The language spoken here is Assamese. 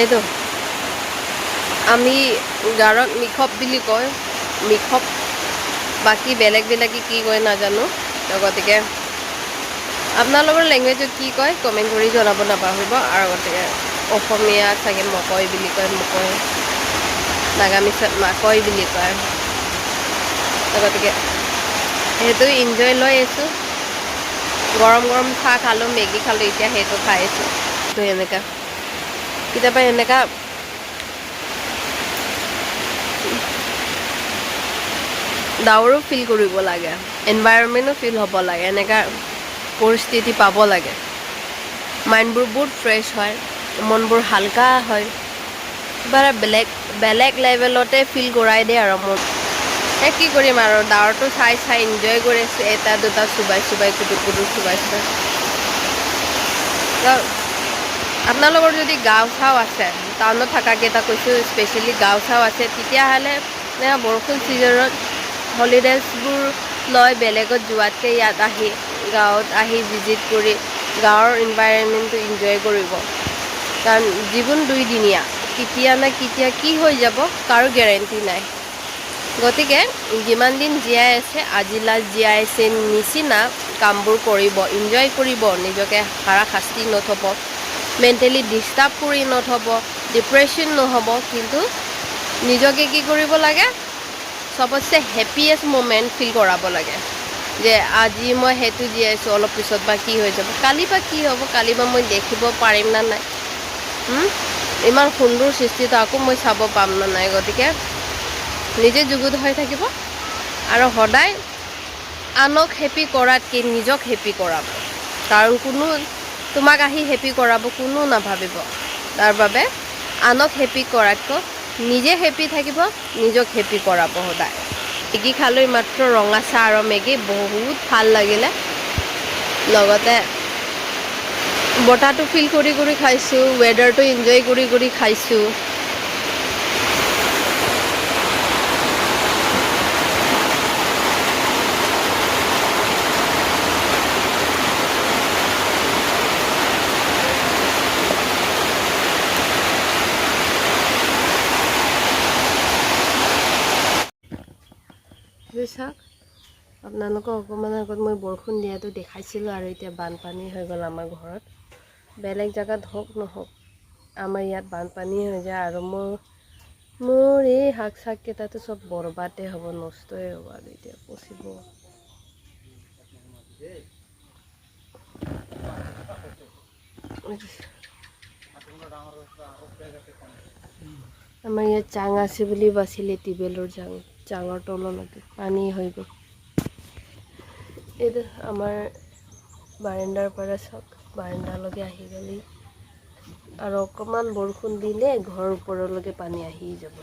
এইটো আমি গাঁৱত মিখপ বুলি কয়, মিখপ, বাকী বেলেগ বেলেগে কি কয় নাজানো। তো গতিকে আপোনালোকৰ লেংগুৱেজত কি কয় কমেণ্ট কৰি জনাব নাপাহৰিব। আৰু গতিকে অসমীয়া চাগে মকই বুলি কয়, মকই, নাগামিছত মাকৈ বুলি কয়। তো গতিকে সেইটো ইনজয় লৈ আছোঁ। গৰম গৰম চাহ খালোঁ, মেগী খালোঁ, এতিয়া সেইটো খাই আছোঁ। তো এনেকুৱা কেতিয়াবা এনেকুৱা ডাৱৰো ফিল কৰিব লাগে, এনভাইৰনমেণ্টো ফিল হ'ব লাগে, এনেকুৱা পৰিস্থিতি পাব লাগে। মাইণ্ডবোৰ বহুত ফ্ৰেছ হয়, মনবোৰ হালকা হয়, কিবা এটা বেলেগ বেলেগ লেভেলতে ফিল কৰাই দিয়ে আৰু মোৰ। এই কি কৰিম আৰু ডাৱৰটো চাই চাই এনজয় কৰি আছোঁ, এটা দুটা চুবাই চুবাই কুটুৰ চুবাই চুবাই। আপোনালোকৰ যদি গাঁও চাও আছে, টাউনত থকাকেইটা কৈছোঁ স্পেচিয়েলি গাঁও চাও আছে, তেতিয়াহ'লে বৰষুণ ছিজনত হলিডেজবোৰ লৈ বেলেগত যোৱাতকৈ ইয়াত আহি গাঁৱত আহি ভিজিট কৰি গাঁৱৰ ইনভাইৰনমেণ্টটো এনজয় কৰিব। কাৰণ জীৱন দুইদিনীয়া, কেতিয়া না কেতিয়া কি হৈ যাব কাৰো গেৰেণ্টি নাই। গতিকে যিমান দিন জীয়াই আছে, আজি লাষ্ট জীয়াই আছে নিচিনা কামবোৰ কৰিব, এনজয় কৰিব, নিজকে হাৰাশাস্তি নথ'ব, মেণ্টেলি ডিষ্টাৰ্ব কৰি নথ'ব, ডিপ্ৰেশ্যন নহ'ব। কিন্তু নিজকে কি কৰিব লাগে, চবতছে হেপিয়েষ্ট মুমেণ্ট ফিল কৰাব লাগে যে আজি মই সেইটো জীয়াইছোঁ, অলপ পিছত বা কি হৈ যাব, কালি বা কি হ'ব, কালি বা মই দেখিব পাৰিম না নাই, ইমান সুন্দৰ সৃষ্টিটো আকৌ মই চাব পাম না নাই। গতিকে নিজে যুগুত হৈ থাকিব আৰু সদায় আনক হেপী কৰাতকৈ নিজক হেপী কৰাব। কাৰণ কোনো তোমাক আহি হেপী কৰাব কোনো নাভাবিব। তাৰ বাবে আনক হেপী কৰাতকৈ নিজে হেপী থাকিব, নিজক হেপী কৰাব সদায়। মেগী খালোঁ মাত্ৰ, ৰঙা চাহ আৰু মেগী, বহুত ভাল লাগিলে। লগতে বতাহটো ফিল কৰি কৰি খাইছোঁ, ৱেডাৰটো এনজয় কৰি কৰি খাইছোঁ। চাওক, আপোনালোকক অকণমান আগত মই বৰষুণ দিয়াটো দেখাইছিলোঁ আৰু এতিয়া বানপানী হৈ গ'ল আমাৰ ঘৰত। বেলেগ জেগাত হওক নহওক আমাৰ ইয়াত বানপানী হৈ যায় আৰু মোৰ এই শাক চাককেইটাতো চব বৰবাদে হ'ব, নষ্টই হ'ব আৰু এতিয়া পচিব। আমাৰ ইয়াত জাং আছে বুলি বাচিলে, টিউবেলৰ জাঙৰ তললৈকে পানী হৈ গ'ল। এইটো আমাৰ বাৰাণ্ডাৰ পৰা চাওক, বাৰাণ্ডালৈকে আহি গ'লি আৰু অকণমান বৰষুণ দিলে ঘৰৰ ওপৰলৈকে পানী আহি যাব।